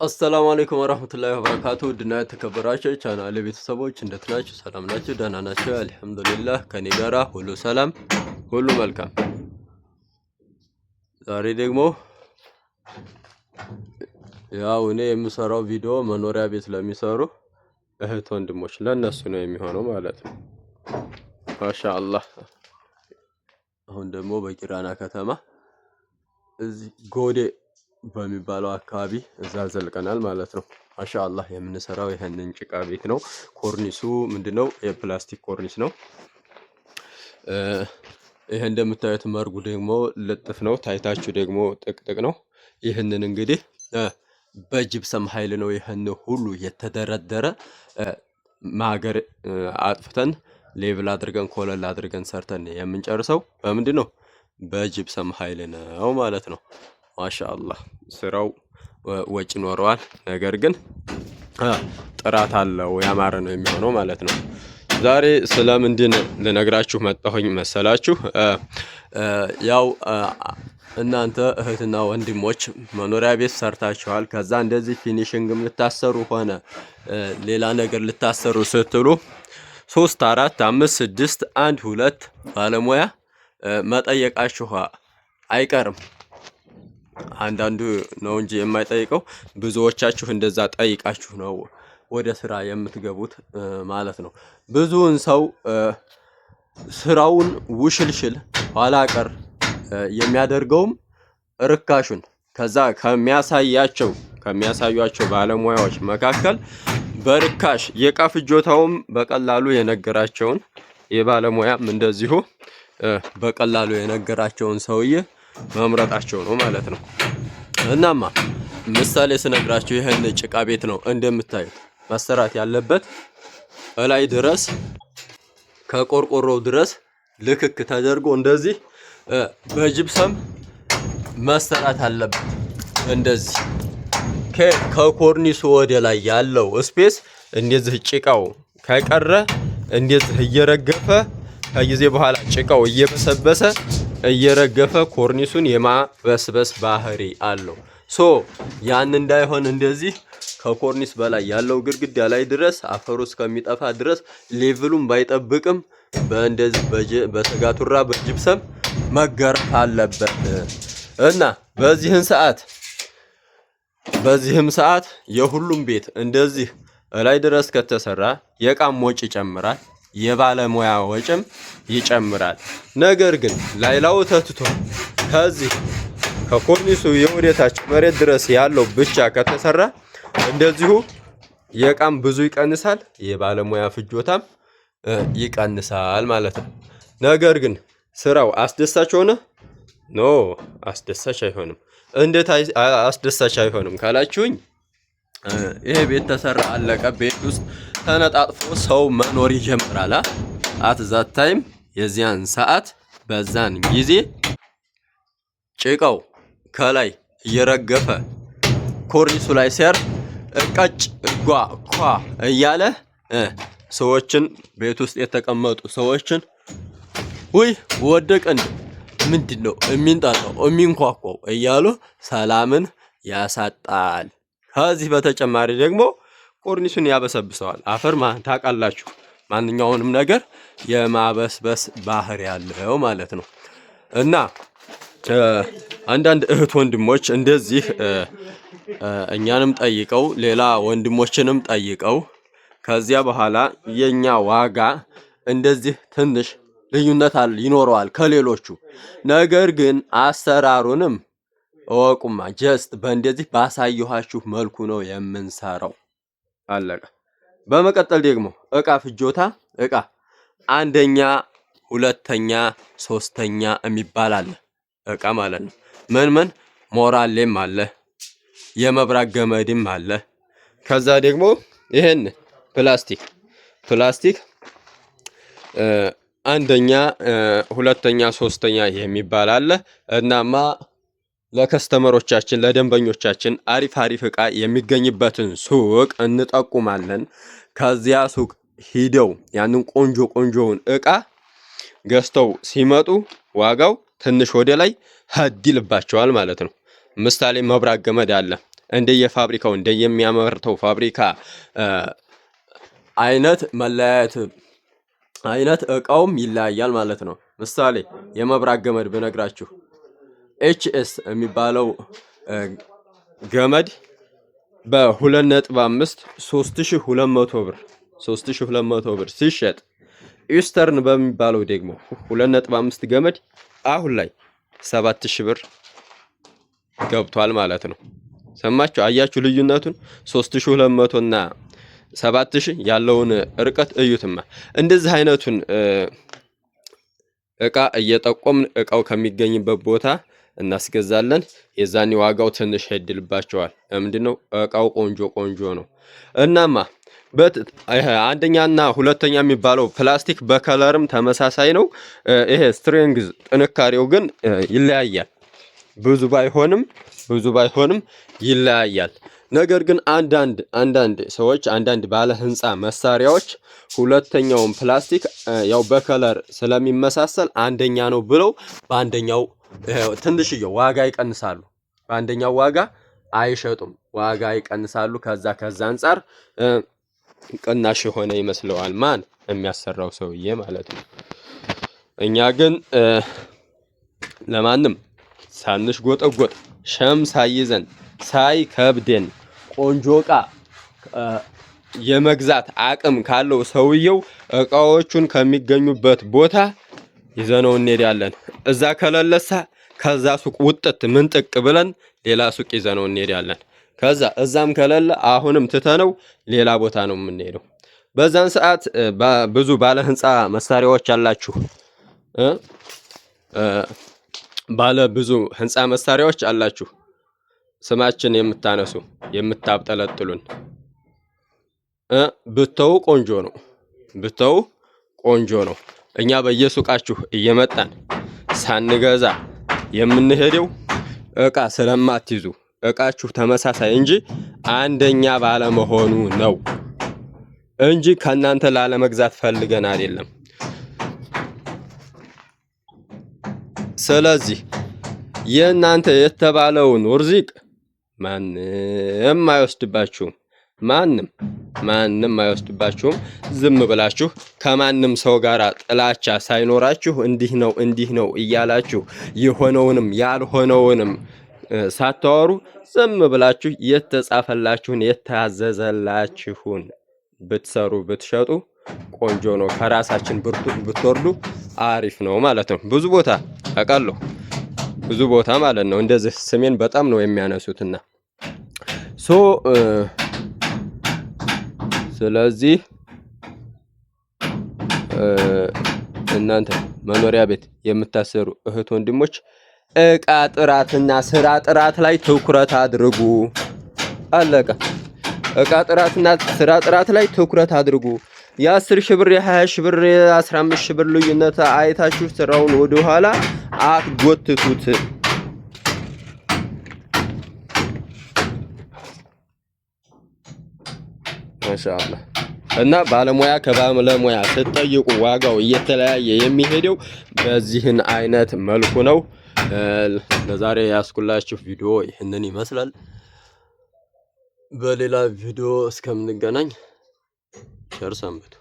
አሰላሙ አለይኩም ወራህመቱላሂ ወበረካቱ ድና የተከበራችሁ ቻናሌ ቤተሰቦች እንዴት ናችሁ? ሰላም ናችሁ? ደህና ናችሁ? አልሐምዱሊላህ ከኔ ጋራ ሁሉ ሰላም ሁሉ መልካም። ዛሬ ደግሞ ያው እኔ የምሰራው ቪዲዮ መኖሪያ ቤት ለሚሰሩ እህት ወንድሞች ለነሱ ነው የሚሆነው ማለት ነው። ማሻአላህ አሁን ደግሞ በቂራና ከተማ እዚህ ጎዴ በሚባለው አካባቢ እዛ ዘልቀናል ማለት ነው። ማሻአላህ የምንሰራው ይሄንን ጭቃ ቤት ነው። ኮርኒሱ ምንድነው? የፕላስቲክ ኮርኒስ ነው። ይሄ እንደምታዩት መርጉ ደግሞ ልጥፍ ነው። ታይታችሁ ደግሞ ጥቅጥቅ ነው። ይሄንን እንግዲህ በጅብሰም ኃይል ነው ይሄን ሁሉ የተደረደረ ማገር አጥፍተን ሌቭል አድርገን ኮለል አድርገን ሰርተን የምንጨርሰው በምንድነው? በጅብሰም ኃይል ነው ማለት ነው። ማሻአላህ ስራው ወጪ ኖረዋል፣ ነገር ግን ጥራት አለው፣ ያማረ ነው የሚሆነው ማለት ነው። ዛሬ ስለምንድን ልነግራችሁ መጣሁኝ መሰላችሁ? ያው እናንተ እህትና ወንድሞች መኖሪያ ቤት ሰርታችኋል። ከዛ እንደዚህ ፊኒሺንግም ልታሰሩ ሆነ ሌላ ነገር ልታሰሩ ስትሉ 3 4 5 6 1 2 ባለሙያ መጠየቃችሁ አይቀርም። አንዳንዱ ነው እንጂ የማይጠይቀው ብዙዎቻችሁ እንደዛ ጠይቃችሁ ነው ወደ ስራ የምትገቡት ማለት ነው። ብዙውን ሰው ስራውን ውሽልሽል ኋላ ቀር የሚያደርገውም ርካሹን ከዛ ከሚያሳዩአቸው ባለሙያዎች መካከል በርካሽ የዕቃ ፍጆታውም በቀላሉ የነገራቸውን የባለሙያም እንደዚሁ በቀላሉ የነገራቸውን ሰውዬ መምረጣቸው ነው ማለት ነው። እናማ ምሳሌ ስነግራችሁ ይሄን ጭቃ ቤት ነው እንደምታዩት መሰራት ያለበት እላይ ድረስ ከቆርቆሮው ድረስ ልክክ ተደርጎ እንደዚህ በጅብሰም መሰራት አለበት። እንደዚህ ከኮርኒሱ ወደ ላይ ያለው ስፔስ እንደዚህ ጭቃው ከቀረ እንደዚህ እየረገፈ ከጊዜ በኋላ ጭቃው እየበሰበሰ እየረገፈ ኮርኒሱን የማበስበስ ባህሪ አለው። ያን እንዳይሆን እንደዚህ ከኮርኒስ በላይ ያለው ግድግዳ ላይ ድረስ አፈሩ እስከሚጠፋ ድረስ ሌቭሉን ባይጠብቅም በእንደዚህ በተጋቱራ በጅብሰም መገረፍ አለበት እና በዚህም ሰዓት የሁሉም ቤት እንደዚህ ላይ ድረስ ከተሰራ የዕቃም ወጪ ይጨምራል፣ የባለሙያ ወጪም ይጨምራል። ነገር ግን ላይላው ተትቶ ከዚህ ከኮርኒሱ የወደታች መሬት ድረስ ያለው ብቻ ከተሰራ እንደዚሁ የዕቃም ብዙ ይቀንሳል፣ የባለሙያ ፍጆታም ይቀንሳል ማለት ነው። ነገር ግን ስራው አስደሳች ሆነ? ኖ አስደሳች አይሆንም። እንዴት አስደሳች አይሆንም ካላችሁኝ፣ ይሄ ቤት ተሰራ አለቀ፣ ቤት ውስጥ ተነጣጥፎ ሰው መኖር ይጀምራል። አት ዛት ታይም የዚያን ሰዓት በዛን ጊዜ ጭቃው ከላይ እየረገፈ ኮርኒሱ ላይ ሲያርፍ ቀጭ ኳ እያለ ሰዎችን ቤት ውስጥ የተቀመጡ ሰዎችን ውይ ወደቀን ምንድነው የሚንጣጣው የሚንኳኳው እያሉ ሰላምን ያሳጣል። ከዚህ በተጨማሪ ደግሞ ኮርኒሱን ያበሰብሰዋል። አፈር ታውቃላችሁ ማንኛውንም ነገር የማበስበስ ባህሪ ያለው ማለት ነው። እና አንዳንድ እህት ወንድሞች እንደዚህ እኛንም ጠይቀው ሌላ ወንድሞችንም ጠይቀው ከዚያ በኋላ የኛ ዋጋ እንደዚህ ትንሽ ልዩነት ይኖረዋል ከሌሎቹ። ነገር ግን አሰራሩንም እወቁማ ጀስት በእንደዚህ ባሳየኋችሁ መልኩ ነው የምንሰራው። አለቀ። በመቀጠል ደግሞ ዕቃ ፍጆታ ዕቃ አንደኛ፣ ሁለተኛ፣ ሶስተኛ የሚባል አለ ዕቃ ማለት ነው። ምን ሞራሌም አለ፣ የመብራት ገመድም አለ። ከዛ ደግሞ ይሄን ፕላስቲክ አንደኛ፣ ሁለተኛ፣ ሶስተኛ የሚባል አለ። እናማ ለከስተመሮቻችን ለደንበኞቻችን አሪፍ ዕቃ የሚገኝበትን ሱቅ እንጠቁማለን። ከዚያ ሱቅ ሂደው ያንን ቆንጆውን ዕቃ ገዝተው ሲመጡ ዋጋው ትንሽ ወደ ላይ ሀድ ይልባቸዋል ማለት ነው። ምሳሌ መብራት ገመድ አለ። እንደየፋብሪካው እንደየሚያመርተው ፋብሪካ አይነት መለያየት አይነት እቃውም ይለያያል ማለት ነው። ምሳሌ የመብራት ገመድ ብነግራችሁ ኤችኤስ የሚባለው ገመድ በ2.5 3200 ብር ሲሸጥ ኢስተርን በሚባለው ደግሞ 2.5 ገመድ አሁን ላይ 7000 ብር ገብቷል ማለት ነው። ሰማችሁ? አያችሁ ልዩነቱን? 3200 እና 7000 ያለውን ርቀት እዩትማ። እንደዚህ አይነቱን እቃ እየጠቆምን እቃው ከሚገኝበት ቦታ እናስገዛለን። የዛኔ ዋጋው ትንሽ ይድልባቸዋል። ለምንድነው? እቃው ቆንጆ ነው። እናማ አንደኛና ሁለተኛ የሚባለው ፕላስቲክ በከለርም ተመሳሳይ ነው። ይሄ ስትሬንግዝ ጥንካሬው ግን ይለያያል። ብዙ ባይሆንም ይለያያል። ነገር ግን አንዳንድ ሰዎች አንዳንድ ባለ ህንፃ መሳሪያዎች ሁለተኛውን ፕላስቲክ ያው በከለር ስለሚመሳሰል አንደኛ ነው ብለው በአንደኛው ትንሽዬ ዋጋ ይቀንሳሉ። በአንደኛው ዋጋ አይሸጡም፣ ዋጋ ይቀንሳሉ። ከዛ አንፃር ቅናሽ የሆነ ይመስለዋል ማን የሚያሰራው ሰውዬ ማለት ነው። እኛ ግን ለማንም ሳንሽ ጎጠጎጥ ሸም ሳይዘን ሳይከብደን ቆንጆ እቃ የመግዛት አቅም ካለው ሰውየው እቃዎቹን ከሚገኙበት ቦታ ይዘነው እንሄዳለን። እዛ ከለለሳ ከዛ ሱቅ ውጥት ምንጥቅ ብለን ሌላ ሱቅ ይዘነው እንሄዳለን። ከዛ እዛም ከለለ አሁንም ትተነው ሌላ ቦታ ነው የምንሄደው። በዛን ሰዓት ብዙ ባለ ህንፃ መሳሪያዎች አላችሁ፣ ባለ ብዙ ህንፃ መሳሪያዎች አላችሁ፣ ስማችን የምታነሱ የምታብጠለጥሉን ብተው ቆንጆ ነው። እኛ በየሱቃችሁ እየመጣን ሳንገዛ የምንሄደው እቃ ስለማትይዙ እቃችሁ ተመሳሳይ እንጂ አንደኛ ባለመሆኑ ነው እንጂ ከናንተ ላለመግዛት ፈልገን አይደለም። ስለዚህ የናንተ የተባለውን ርዚቅ ማንም አይወስድባችሁም። ማንም አይወስድባችሁም። ዝም ብላችሁ ከማንም ሰው ጋር ጥላቻ ሳይኖራችሁ እንዲህ ነው እያላችሁ የሆነውንም ያልሆነውንም ሳታወሩ ዝም ብላችሁ የተጻፈላችሁን የታዘዘላችሁን ብትሰሩ ብትሸጡ ቆንጆ ነው። ከራሳችን ብትወርዱ አሪፍ ነው ማለት ነው። ብዙ ቦታ አውቃለሁ፣ ብዙ ቦታ ማለት ነው እንደዚህ ስሜን በጣም ነው የሚያነሱትና ስለዚህ እናንተ መኖሪያ ቤት የምታሰሩ እህት ወንድሞች እቃ ጥራትና ስራ ጥራት ላይ ትኩረት አድርጉ። አለቀ። እቃ ጥራትና ስራ ጥራት ላይ ትኩረት አድርጉ። የ10 ሺህ ብር የ20 ሺህ ብር የ15 ሺህ ብር ልዩነት አይታችሁ ስራውን ወደ ኋላ አትጎትቱት። ማሻአላህ። እና ባለሙያ ከባለሙያ ስትጠይቁ ዋጋው እየተለያየ የሚሄደው በዚህን አይነት መልኩ ነው። ለዛሬ ያስኩላችሁ ቪዲዮ ይህንን ይመስላል። በሌላ ቪዲዮ እስከምንገናኝ ቸር ሰንብቱ።